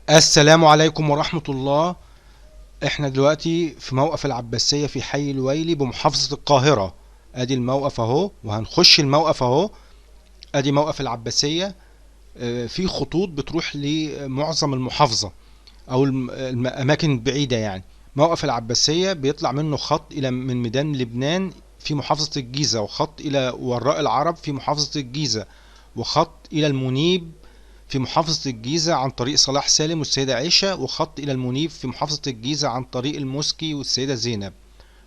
السلام عليكم ورحمة الله. احنا دلوقتي في موقف العباسية في حي الويلي بمحافظة القاهرة. ادي الموقف اهو، وهنخش الموقف اهو. ادي موقف العباسية. في خطوط بتروح لمعظم المحافظة او الاماكن البعيدة يعني. موقف العباسية بيطلع منه خط الى من ميدان لبنان في محافظة الجيزة، وخط الى وراء العرب في محافظة الجيزة، وخط الى المنيب في محافظة الجيزة عن طريق صلاح سالم والسيدة عائشة، وخط إلى المنيب في محافظة الجيزة عن طريق الموسكي والسيدة زينب،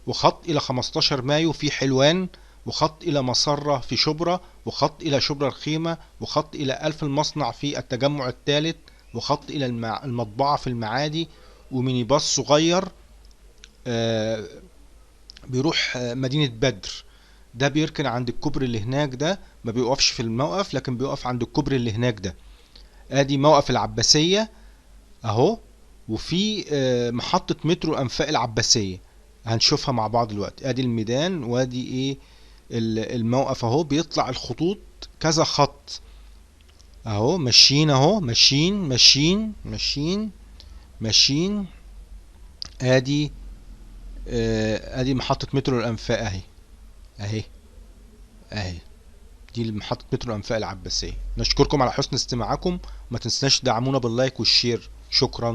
وخط إلى 15 مايو في حلوان، وخط إلى مسرة في شبرا، وخط إلى شبرا الخيمة، وخط إلى ألف المصنع في التجمع الثالث، وخط إلى المطبعة في المعادي، ومينيباص صغير آه، بيروح مدينة بدر. ده بيركن عند الكوبري اللي هناك ده، ما بيوقفش في الموقف لكن بيقف عند الكوبري اللي هناك ده. ادي موقف العباسية اهو. وفي محطة مترو انفاق العباسية هنشوفها مع بعض دلوقتي. ادي الميدان وادي ايه الموقف اهو. بيطلع الخطوط كذا خط اهو، ماشيين اهو، ماشيين ماشيين ماشيين ماشيين. ادي ادي محطة مترو الانفاق اهي، اهي اهي. دي محطة مترو انفاق العباسية. نشكركم على حسن استماعكم، وما تنسناش تدعمونا باللايك والشير. شكرا.